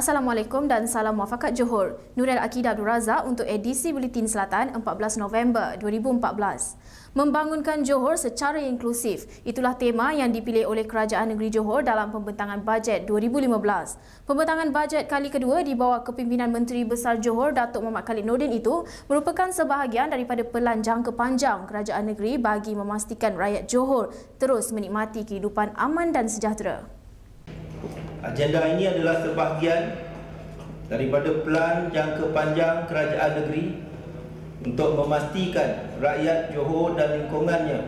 Assalamualaikum dan salam muafakat Johor. Nuril Akidah Abdul Razak untuk edisi Buletin Selatan 14 November 2014. Membangunkan Johor secara inklusif. Itulah tema yang dipilih oleh Kerajaan Negeri Johor dalam pembentangan bajet 2015. Pembentangan bajet kali kedua di bawah kepimpinan Menteri Besar Johor Datuk Muhammad Khalid Nordin itu merupakan sebahagian daripada pelan jangka panjang Kerajaan Negeri bagi memastikan rakyat Johor terus menikmati kehidupan aman dan sejahtera. Agenda ini adalah sebahagian daripada pelan jangka panjang Kerajaan Negeri untuk memastikan rakyat Johor dan lingkungannya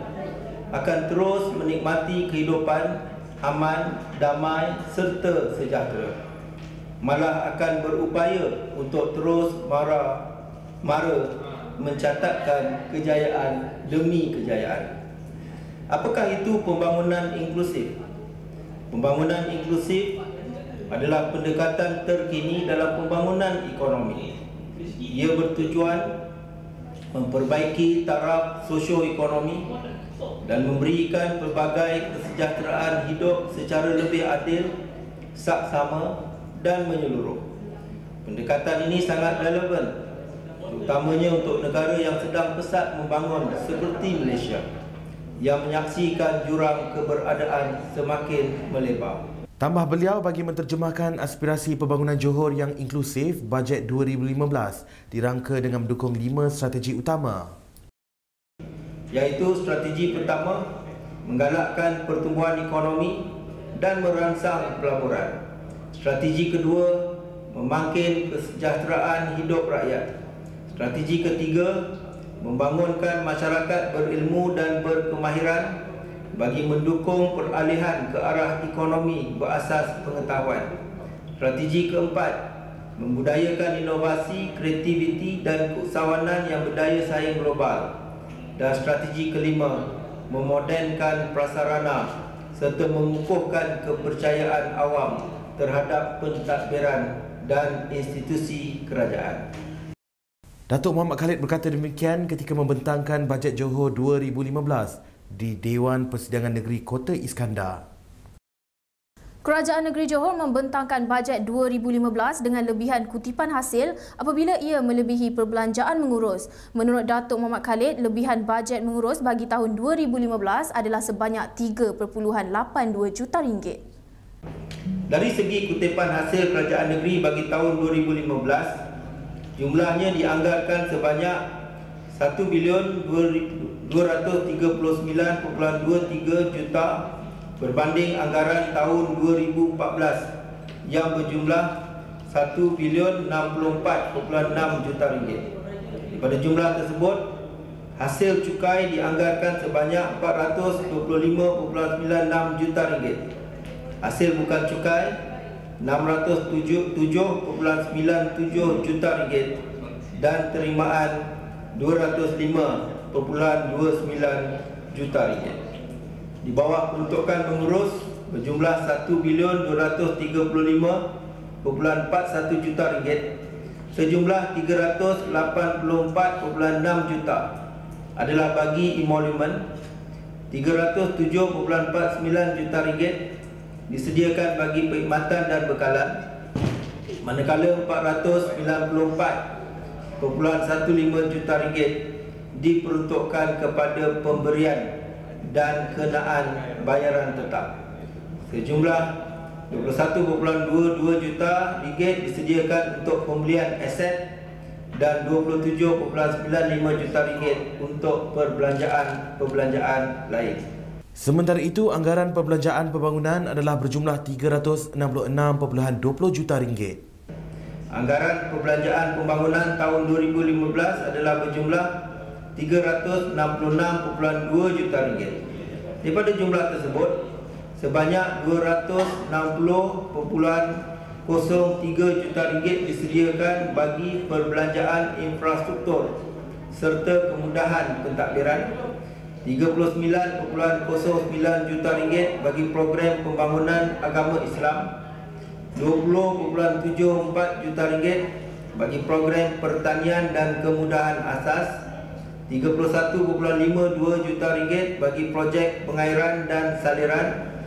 akan terus menikmati kehidupan aman, damai serta sejahtera. Malah akan berupaya untuk terus mara mencatatkan kejayaan demi kejayaan. Apakah itu pembangunan inklusif? Pembangunan inklusif adalah pendekatan terkini dalam pembangunan ekonomi. Ia bertujuan memperbaiki taraf sosioekonomi dan memberikan pelbagai kesejahteraan hidup secara lebih adil, saksama dan menyeluruh. Pendekatan ini sangat relevan, terutamanya untuk negara yang sedang pesat membangun seperti Malaysia, yang menyaksikan jurang keberadaan semakin melebar. Tambah beliau bagi menterjemahkan aspirasi pembangunan Johor yang inklusif, bajet 2015 dirangka dengan mendukung 5 strategi utama. Iaitu strategi pertama, menggalakkan pertumbuhan ekonomi dan merangsang pelaburan. Strategi kedua, memangkin kesejahteraan hidup rakyat. Strategi ketiga, membangunkan masyarakat berilmu dan berkemahiran bagi mendukung peralihan ke arah ekonomi berasas pengetahuan. Strategi keempat, membudayakan inovasi, kreativiti dan keusahawanan yang berdaya saing global. Dan strategi kelima, memodernkan prasarana serta mengukuhkan kepercayaan awam terhadap pentadbiran dan institusi kerajaan. Datuk Muhammad Khalid berkata demikian ketika membentangkan bajet Johor 2015 di Dewan Persidangan Negeri Kota Iskandar. Kerajaan Negeri Johor membentangkan bajet 2015 dengan lebihan kutipan hasil apabila ia melebihi perbelanjaan mengurus. Menurut Datuk Muhammad Khalid, lebihan bajet mengurus bagi tahun 2015 adalah sebanyak 3.82 juta ringgit. Dari segi kutipan hasil Kerajaan Negeri bagi tahun 2015, jumlahnya dianggarkan sebanyak 1,239.23 juta berbanding anggaran tahun 2014 yang berjumlah 1,064.6 juta ringgit. Pada jumlah tersebut, hasil cukai dianggarkan sebanyak 425.96 juta ringgit. Hasil bukan cukai 607.97 juta ringgit dan terimaan 205.29 juta ringgit. Di bawah peruntukan mengurus berjumlah 1,235.41 juta ringgit, sejumlah 384.6 juta adalah bagi emolumen, 307.49 juta ringgit disediakan bagi perkhidmatan dan bekalan, manakala 494.15 juta ringgit diperuntukkan kepada pemberian dan kenaan bayaran tetap. Sejumlah 21.22 juta ringgit disediakan untuk pembelian aset dan 27.95 juta ringgit untuk perbelanjaan lain. Sementara itu, anggaran perbelanjaan pembangunan adalah berjumlah 366.20 juta ringgit. Anggaran perbelanjaan pembangunan tahun 2015 adalah berjumlah 366.2 juta ringgit. Daripada jumlah tersebut, sebanyak 260.03 juta ringgit disediakan bagi perbelanjaan infrastruktur serta kemudahan pentadbiran, 39.09 juta ringgit bagi program pembangunan agama Islam, 20.74 juta ringgit bagi program pertanian dan kemudahan asas, 31.52 juta ringgit bagi projek pengairan dan saliran,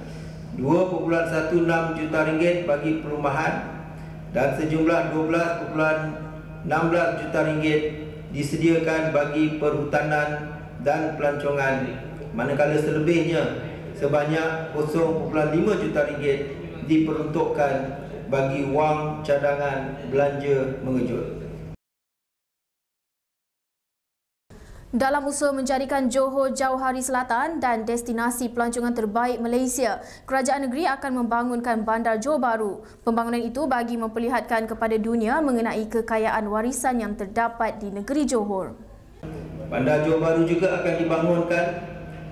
2.16 juta ringgit bagi perumahan, dan sejumlah 12.16 juta ringgit disediakan bagi perhutanan dan pelancongan, manakala selebihnya sebanyak 0.5 juta ringgit diperuntukkan bagi wang cadangan belanja mengejut. Dalam usaha menjadikan Johor Jauhari Selatan dan destinasi pelancongan terbaik Malaysia, kerajaan negeri akan membangunkan Bandar Johor Bahru. Pembangunan itu bagi memperlihatkan kepada dunia mengenai kekayaan warisan yang terdapat di negeri Johor. Bandar Johor Bahru juga akan dibangunkan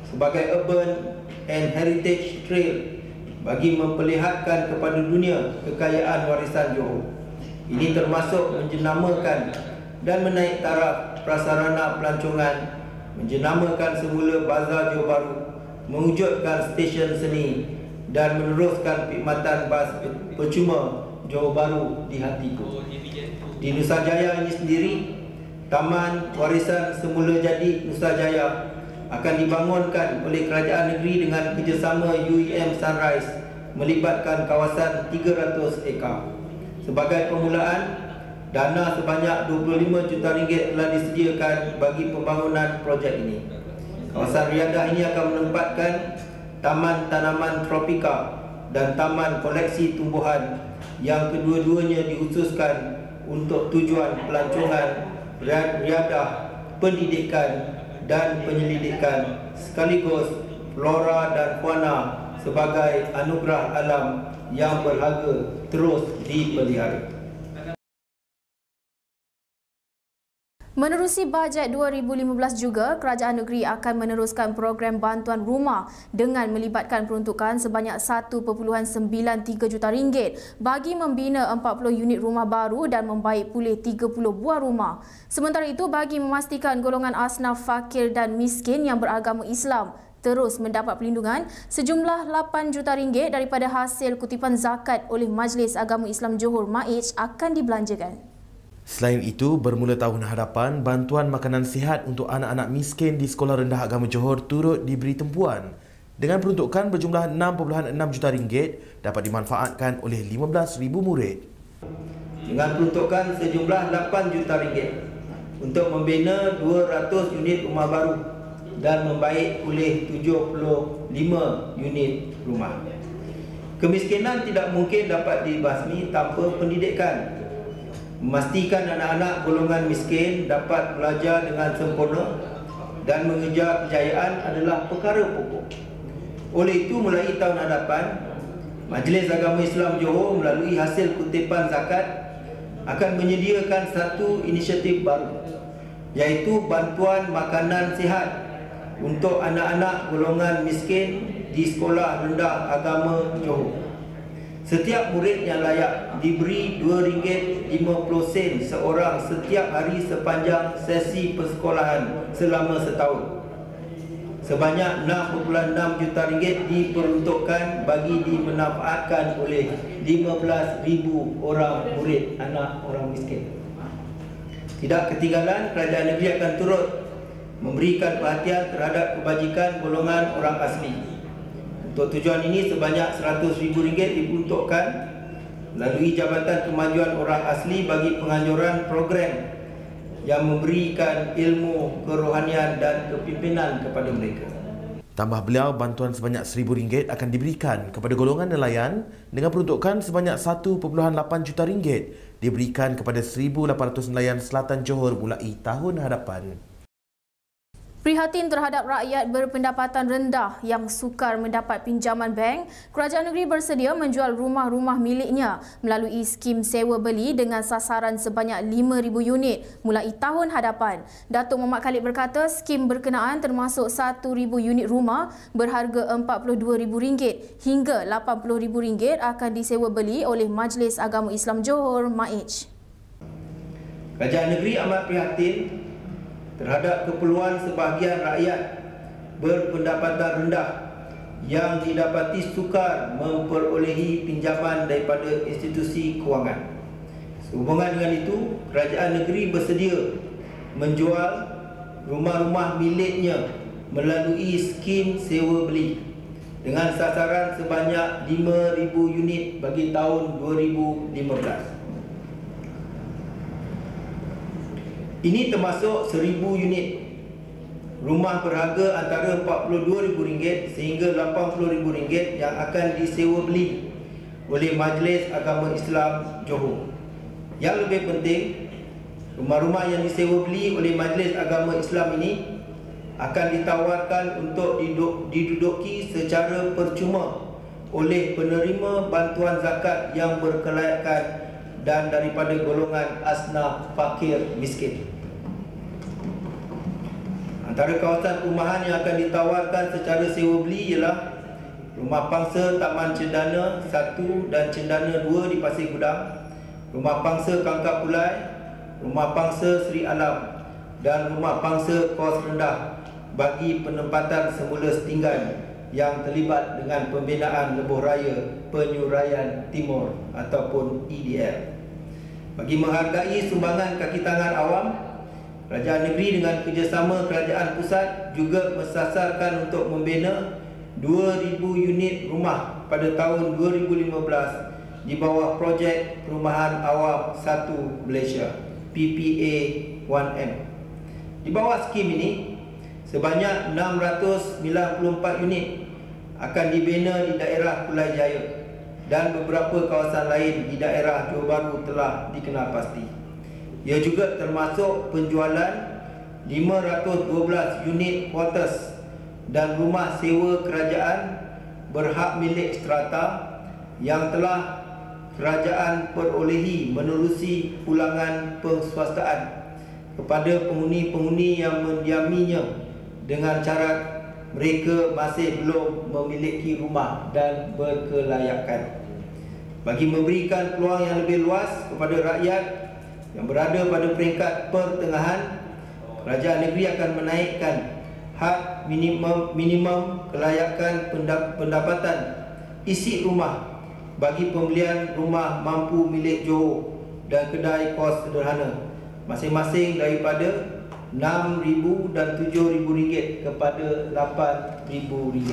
sebagai Urban and Heritage Trail bagi memperlihatkan kepada dunia kekayaan warisan Johor. Ini termasuk menjenamakan dan menaik taraf prasarana pelancongan, menjenamakan semula Bazar Johor Bahru, mewujudkan stesen seni dan meneruskan perkhidmatan bas percuma Johor Bahru di hatiku. Di Nusajaya ini sendiri, Taman Warisan Semula Jadi Nusajaya akan dibangunkan oleh kerajaan negeri dengan kerjasama UEM Sunrise, melibatkan kawasan 300 ekar. Sebagai permulaan, dana sebanyak 25 juta ringgit telah disediakan bagi pembangunan projek ini. Kawasan riadah ini akan menempatkan taman tanaman tropika dan taman koleksi tumbuhan yang kedua-duanya dikhususkan untuk tujuan pelancongan, riadah, pendidikan dan penyelidikan, sekaligus flora dan fauna sebagai anugerah alam yang berharga terus dipelihara. Menerusi bajet 2015 juga, kerajaan negeri akan meneruskan program bantuan rumah dengan melibatkan peruntukan sebanyak 1.93 juta ringgit bagi membina 40 unit rumah baru dan membaik pulih 30 buah rumah. Sementara itu, bagi memastikan golongan asnaf fakir dan miskin yang beragama Islam terus mendapat perlindungan, sejumlah 8 juta ringgit daripada hasil kutipan zakat oleh Majlis Agama Islam Johor MAIJ akan dibelanjakan. Selain itu, bermula tahun hadapan, bantuan makanan sihat untuk anak-anak miskin di Sekolah Rendah Agama Johor turut diberi tempuan dengan peruntukan berjumlah 6.6 juta ringgit dapat dimanfaatkan oleh 15,000 murid. Dengan peruntukan sejumlah 8 juta ringgit untuk membina 200 unit rumah baru dan membaik pulih 75 unit rumah. Kemiskinan tidak mungkin dapat dibasmi tanpa pendidikan. Memastikan anak-anak golongan miskin dapat belajar dengan sempurna dan mengejar kejayaan adalah perkara pokok. Oleh itu, mulai tahun hadapan, Majlis Agama Islam Johor melalui hasil kutipan zakat akan menyediakan satu inisiatif baru, iaitu bantuan makanan sihat untuk anak-anak golongan miskin di Sekolah Rendah Agama Johor. Setiap murid yang layak diberi RM2.50 seorang setiap hari sepanjang sesi persekolahan selama setahun. Sebanyak 6.6 juta ringgit diperuntukkan bagi dimanfaatkan oleh 15,000 orang murid anak orang miskin. Tidak ketinggalan, kerajaan negeri akan turut memberikan perhatian terhadap kebajikan golongan orang asli. Untuk tujuan ini, sebanyak RM100,000 diperuntukkan melalui Jabatan Kemajuan Orang Asli bagi penganjuran program yang memberikan ilmu kerohanian dan kepimpinan kepada mereka. Tambah beliau, bantuan sebanyak RM1,000 akan diberikan kepada golongan nelayan dengan peruntukan sebanyak 1.8 juta ringgit diberikan kepada 1,800 nelayan Selatan Johor mulai tahun hadapan. Prihatin terhadap rakyat berpendapatan rendah yang sukar mendapat pinjaman bank, kerajaan negeri bersedia menjual rumah-rumah miliknya melalui skim sewa beli dengan sasaran sebanyak 5,000 unit mulai tahun hadapan. Datuk Muhammad Khalid berkata skim berkenaan termasuk 1,000 unit rumah berharga RM42,000 hingga RM80,000 akan disewa beli oleh Majlis Agama Islam Johor MAIJ. Kerajaan negeri amat prihatin terhadap keperluan sebahagian rakyat berpendapatan rendah yang didapati sukar memperolehi pinjaman daripada institusi kewangan. Sehubungan dengan itu, kerajaan negeri bersedia menjual rumah-rumah miliknya melalui skim sewa beli dengan sasaran sebanyak 5,000 unit bagi tahun 2015. Ini termasuk 1,000 unit rumah berharga antara RM42,000 sehingga RM80,000 yang akan disewa beli oleh Majlis Agama Islam Johor. Yang lebih penting, rumah-rumah yang disewa beli oleh Majlis Agama Islam ini akan ditawarkan untuk diduduki secara percuma oleh penerima bantuan zakat yang berkelayakan dan daripada golongan asnaf fakir miskin. Antara kawasan perumahan yang akan ditawarkan secara sewa beli ialah Rumah Pangsa Taman Cendana 1 dan Cendana 2 di Pasir Gudang, Rumah Pangsa Kangkap Ulai, Rumah Pangsa Seri Alam dan Rumah Pangsa Kos Rendah bagi penempatan semula setinggan yang terlibat dengan pembinaan Lebuh Raya Penyuraian Timur ataupun EDL. Bagi menghargai sumbangan kaki tangan awam, Kerajaan Negeri dengan kerjasama Kerajaan Pusat juga mensasarkan untuk membina 2,000 unit rumah pada tahun 2015 di bawah projek Perumahan Awam 1 Malaysia PPA 1M. Di bawah skim ini, sebanyak 694 unit akan dibina di daerah Pulau Jaya dan beberapa kawasan lain di daerah Johor Bahru telah dikenal pasti. Ia juga termasuk penjualan 512 unit quarters dan rumah sewa kerajaan berhak milik strata yang telah kerajaan perolehi menerusi pulangan perswastaan kepada penghuni-penghuni yang mendiaminya dengan syarat mereka masih belum memiliki rumah dan berkelayakan. Bagi memberikan peluang yang lebih luas kepada rakyat yang berada pada peringkat pertengahan, Kerajaan Negeri akan menaikkan had minimum kelayakan pendapatan isi rumah bagi pembelian rumah mampu milik Johor dan kedai kos sederhana masing-masing daripada RM6,000 dan RM7,000 kepada RM8,000.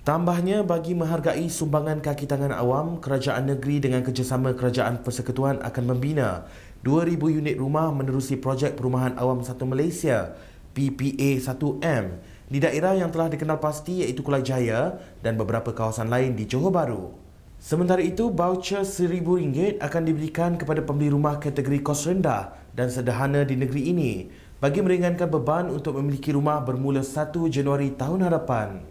Tambahnya, bagi menghargai sumbangan kaki tangan awam, Kerajaan Negeri dengan kerjasama Kerajaan Persekutuan akan membina 2,000 unit rumah menerusi projek Perumahan Awam 1 Malaysia PPA 1M di daerah yang telah dikenal pasti iaitu Kuala Jaya dan beberapa kawasan lain di Johor Bahru. Sementara itu, voucher RM1,000 akan diberikan kepada pembeli rumah kategori kos rendah dan sederhana di negeri ini bagi meringankan beban untuk memiliki rumah bermula 1 Januari tahun hadapan.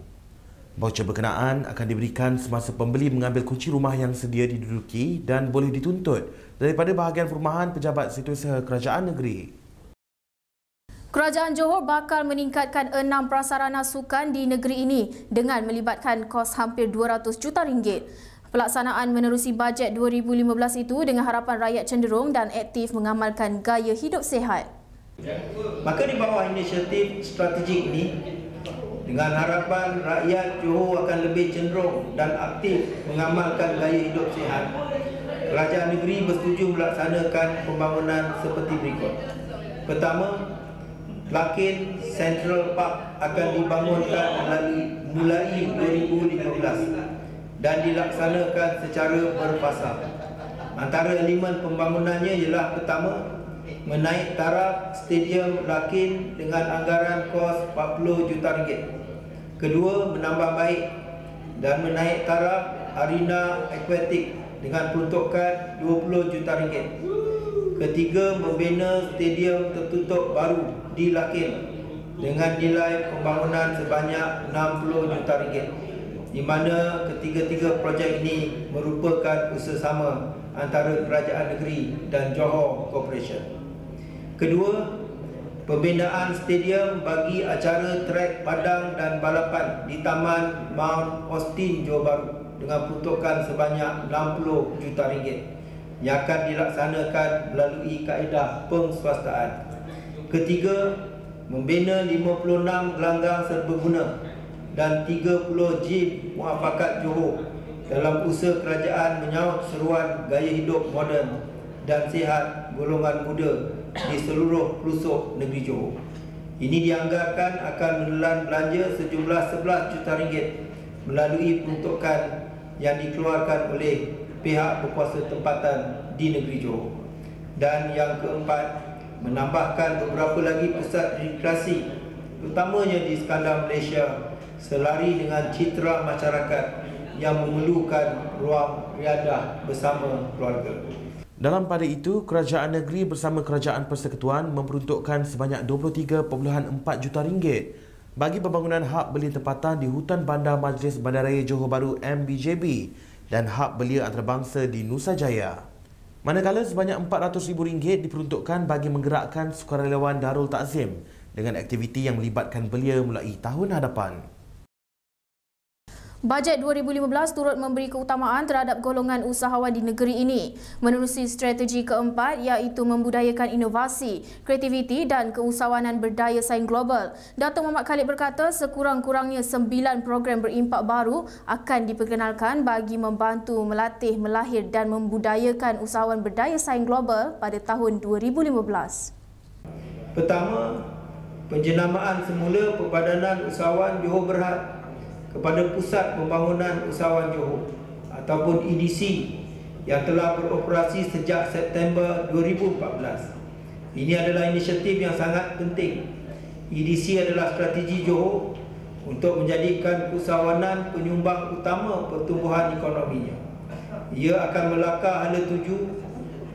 Voucher berkenaan akan diberikan semasa pembeli mengambil kunci rumah yang sedia diduduki dan boleh dituntut daripada bahagian perumahan pejabat setiausaha Kerajaan Negeri. Kerajaan Johor bakal meningkatkan 6 prasarana sukan di negeri ini dengan melibatkan kos hampir RM200 juta. Pelaksanaan menerusi bajet 2015 itu dengan harapan rakyat cenderung dan aktif mengamalkan gaya hidup sihat. Maka di bawah inisiatif strategik ini, dengan harapan rakyat Johor akan lebih cenderung dan aktif mengamalkan gaya hidup sihat, Kerajaan Negeri bersetuju melaksanakan pembangunan seperti berikut. Pertama, Lakin Central Park akan dibangunkan mulai 2015 dan dilaksanakan secara berfasa. Antara elemen pembangunannya ialah pertama, menaik taraf Stadium Lakin dengan anggaran kos RM40 juta. Kedua, menambah baik dan menaik taraf Arena Aquatic dengan peruntukan RM20 juta. Ketiga, membina stadium tertutup baru di Lakin dengan nilai pembangunan sebanyak RM60 juta, di mana ketiga-tiga projek ini merupakan usaha antara Kerajaan Negeri dan Johor Corporation. Kedua, pembinaan stadium bagi acara trek padang dan balapan di Taman Mount Austin, Johor Bahru dengan peruntukan sebanyak RM60 juta yang akan dilaksanakan melalui kaedah penswastaan. Ketiga, membina 56 gelanggang serbaguna dan 30 gym muafakat Johor dalam usaha kerajaan menyaut seruan gaya hidup moden dan sihat golongan muda di seluruh pelosok negeri Johor. Ini dianggarkan akan menelan belanja sejumlah RM11 juta melalui peruntukan yang dikeluarkan oleh pihak berkuasa tempatan di negeri Johor. Dan yang keempat, menambahkan beberapa lagi pusat rekreasi, terutamanya di Iskandar Malaysia, selari dengan citra masyarakat yang memerlukan ruang riadah bersama keluarga. Dalam pada itu, Kerajaan Negeri bersama Kerajaan Persekutuan memperuntukkan sebanyak 23.4 juta ringgit bagi pembangunan hub belia tempatan di Hutan Bandar Majlis Bandaraya Johor Bahru MBJB dan hub belia antarabangsa di Nusa Jaya. Manakala sebanyak RM400,000 diperuntukkan bagi menggerakkan sukarelawan Darul Takzim dengan aktiviti yang melibatkan belia mulai tahun hadapan. Bajet 2015 turut memberi keutamaan terhadap golongan usahawan di negeri ini menerusi strategi keempat iaitu membudayakan inovasi, kreativiti dan keusahawanan berdaya saing global. Datuk Muhammad Khalid berkata sekurang-kurangnya 9 program berimpak baru akan diperkenalkan bagi membantu melatih, melahir dan membudayakan usahawan berdaya saing global pada tahun 2015. Pertama, penjenamaan semula Perbadanan Usahawan Johor Berhad kepada Pusat Pembangunan Usahawan Johor ataupun EDC yang telah beroperasi sejak September 2014. Ini adalah inisiatif yang sangat penting. EDC adalah strategi Johor untuk menjadikan usahawanan penyumbang utama pertumbuhan ekonominya. Ia akan melakar hala tuju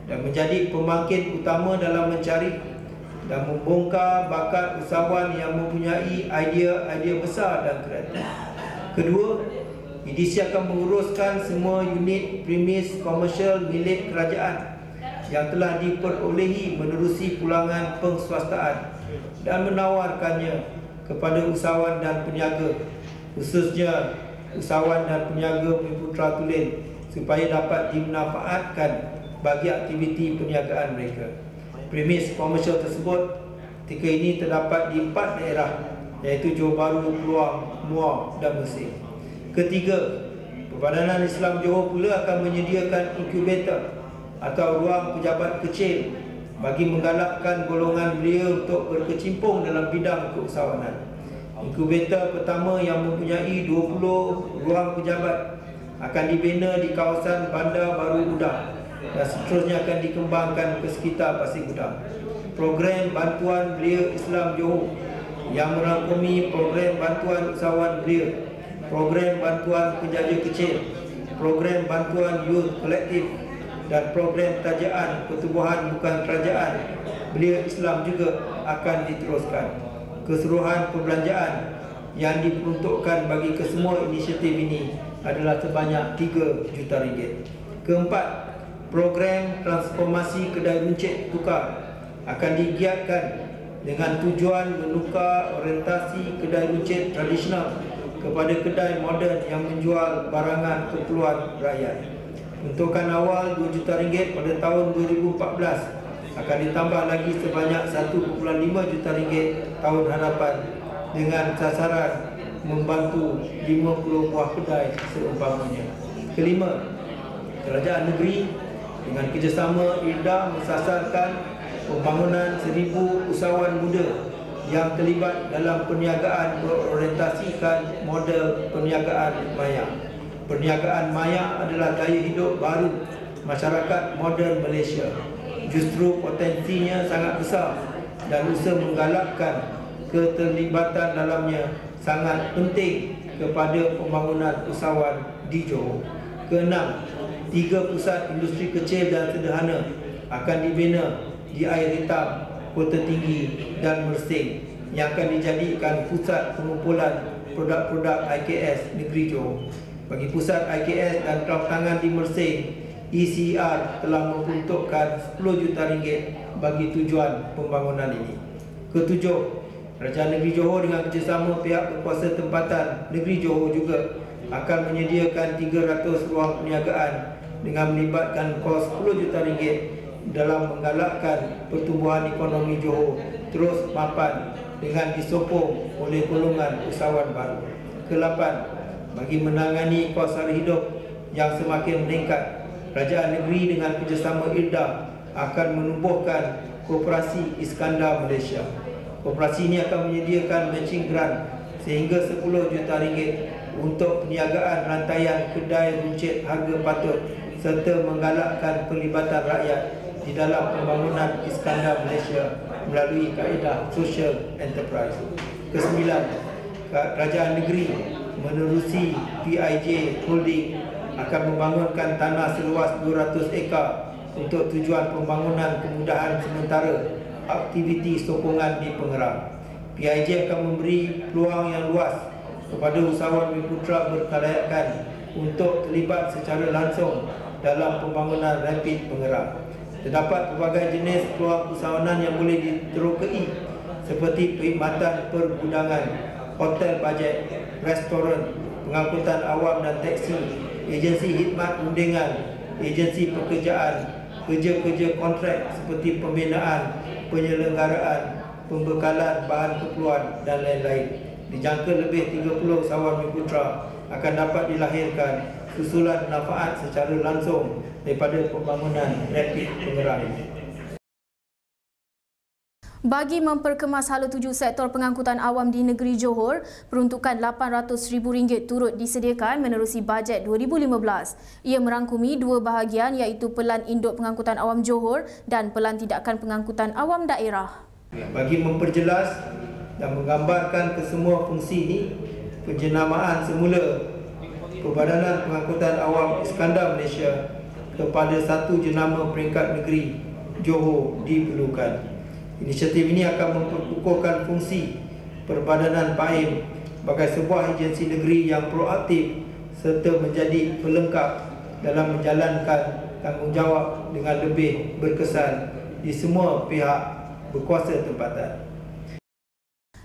dan menjadi pembangkit utama dalam mencari dan membongkar bakat usahawan yang mempunyai idea-idea besar dan kreatif. Kedua, EDC akan menguruskan semua unit premis komersial milik kerajaan yang telah diperolehi menerusi pulangan pengeswastaan dan menawarkannya kepada usahawan dan peniaga, khususnya usahawan dan peniaga Putra Tulen, supaya dapat dimanfaatkan bagi aktiviti perniagaan mereka. Premis komersial tersebut ketika ini terdapat di 4 daerah iaitu Johor Bahru, Keluang, Muar dan Mersing. Ketiga, Perbadanan Islam Johor pula akan menyediakan inkubator atau ruang pejabat kecil bagi menggalakkan golongan belia untuk berkecimpung dalam bidang keusahawanan. Inkubator pertama yang mempunyai 20 ruang pejabat akan dibina di kawasan Bandar Baru Udang dan seterusnya akan dikembangkan ke sekitar Pasir Gudang. Program bantuan belia Islam Johor yang merangkumi program bantuan usahawan belia, program bantuan penjaja kecil, program bantuan youth kolektif dan program tajaan pertubuhan bukan kerajaan belia Islam juga akan diteruskan. Keseluruhan perbelanjaan yang diperuntukkan bagi kesemua inisiatif ini adalah sebanyak RM3 juta. Keempat, program transformasi kedai runcit tukar akan digiatkan dengan tujuan menukar orientasi kedai runcit tradisional kepada kedai moden yang menjual barangan keperluan rakyat. Peruntukan awal RM2 juta pada tahun 2014 akan ditambah lagi sebanyak RM1.5 juta tahun hadapan dengan sasaran membantu 50 buah kedai seumpamanya. Kelima, Kerajaan Negeri dengan kerjasama IRDA mensasarkan pembangunan 1,000 usahawan muda yang terlibat dalam perniagaan berorientasikan model perniagaan maya. Perniagaan maya adalah gaya hidup baru masyarakat moden Malaysia. Justru potensinya sangat besar dan usaha menggalakkan keterlibatan dalamnya sangat penting kepada pembangunan usahawan di Johor. Keenam, 3 pusat industri kecil dan sederhana akan dibina di Air Hitam, Kota Tinggi dan Mersing yang akan dijadikan pusat pengumpulan produk-produk IKS negeri Johor. Bagi pusat IKS dan kraftangan di Mersing, ECR telah memperuntukkan RM10 juta bagi tujuan pembangunan ini. Ketujuh, Kerajaan Negeri Johor dengan kerjasama pihak berkuasa tempatan negeri Johor juga akan menyediakan 300 ruang perniagaan dengan melibatkan kos RM10 juta dalam menggalakkan pertumbuhan ekonomi Johor terus mapan dengan disokong oleh golongan usahawan baru. Ke-8, bagi menangani kos sara hidup yang semakin meningkat, Kerajaan Negeri dengan kerjasama IRDA akan menumbuhkan Koperasi Iskandar Malaysia. Koperasi ini akan menyediakan matching grant sehingga RM10 juta untuk perniagaan rantaian kedai runcit harga patut serta menggalakkan pelibatan rakyat di dalam pembangunan Iskandar Malaysia melalui kaedah social enterprise. Kesembilan, kerajaan negeri menerusi PIJ Holding akan membangunkan tanah seluas 200 ekar untuk tujuan pembangunan kemudahan sementara aktiviti sokongan di Pengerang. PIJ akan memberi peluang yang luas kepada usahawan Bumiputera berkelayakan untuk terlibat secara langsung dalam pembangunan rapid Pengerang. Terdapat pelbagai jenis peluang usahawanan yang boleh diterokai seperti perkhidmatan pergudangan, hotel bajet, restoran, pengangkutan awam dan teksi, agensi khidmat undangan, agensi pekerjaan, kerja-kerja kontrak seperti pembinaan, penyelenggaraan, pembekalan bahan keperluan dan lain-lain. Dijangka lebih 30 usahawan Bumiputera akan dapat dilahirkan susulan manfaat secara langsung daripada pembangunan rapid Pengerang. Bagi memperkemas hala tuju sektor pengangkutan awam di negeri Johor, peruntukan RM800,000 turut disediakan menerusi bajet 2015. Ia merangkumi dua bahagian iaitu Pelan Induk Pengangkutan Awam Johor dan Pelan Tindakan Pengangkutan Awam Daerah. Bagi memperjelas dan menggambarkan kesemua fungsi ini, penjenamaan semula Perbadanan Pengangkutan Awam Iskandar Malaysia kepada satu jenama peringkat negeri Johor diperlukan. Inisiatif ini akan memperkukuhkan fungsi Perbadanan PAIM sebagai sebuah agensi negeri yang proaktif serta menjadi pelengkap dalam menjalankan tanggungjawab dengan lebih berkesan di semua pihak berkuasa tempatan.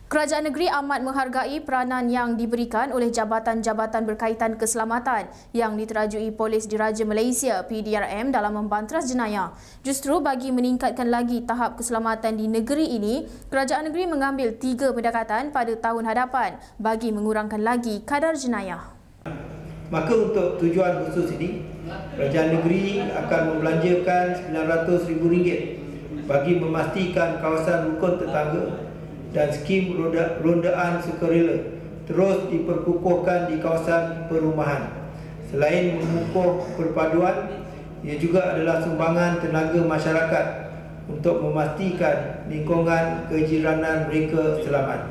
Kerajaan negeri amat menghargai peranan yang diberikan oleh jabatan-jabatan berkaitan keselamatan yang diterajui Polis Diraja Malaysia PDRM dalam membantras jenayah. Justru bagi meningkatkan lagi tahap keselamatan di negeri ini, kerajaan negeri mengambil 3 pendekatan pada tahun hadapan bagi mengurangkan lagi kadar jenayah. Maka untuk tujuan khusus ini, kerajaan negeri akan membelanjakan RM900,000 bagi memastikan kawasan rukun tetangga dan skim rondaan sukarela terus diperkukuhkan di kawasan perumahan. Selain mengukuh perpaduan, ia juga adalah sumbangan tenaga masyarakat untuk memastikan lingkungan kejiranan mereka selamat.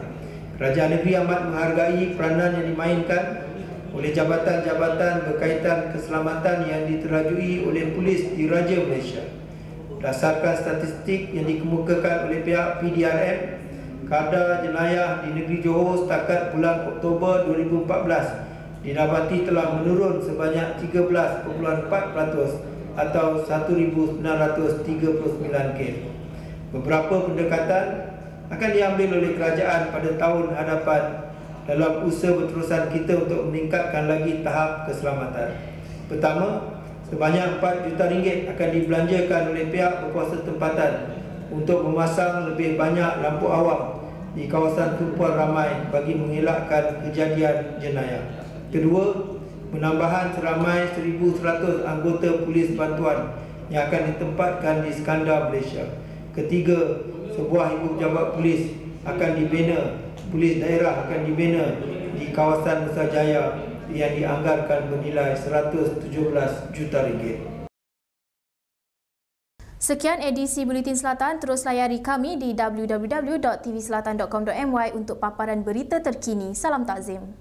Kerajaan negeri amat menghargai peranan yang dimainkan oleh jabatan-jabatan berkaitan keselamatan yang diterajui oleh Polis Diraja Malaysia. Berdasarkan statistik yang dikemukakan oleh pihak PDRM, kadar jenayah di negeri Johor setakat bulan Oktober 2014 didapati telah menurun sebanyak 13.4% atau 1,939 kes. Beberapa pendekatan akan diambil oleh kerajaan pada tahun hadapan dalam usaha berterusan kita untuk meningkatkan lagi tahap keselamatan. Pertama, sebanyak RM4 juta akan dibelanjakan oleh pihak berkuasa tempatan untuk memasang lebih banyak lampu awam di kawasan tumpuan ramai bagi mengelakkan kejadian jenayah. Kedua, penambahan seramai 1,100 anggota polis bantuan yang akan ditempatkan di Iskandar Malaysia. Ketiga, sebuah ibu pejabat polis akan dibina, polis daerah akan dibina di kawasan Nusa Jaya yang dianggarkan bernilai RM117 juta. Sekian edisi Buletin Selatan. Terus layari kami di www.tvselatan.com.my untuk paparan berita terkini. Salam takzim.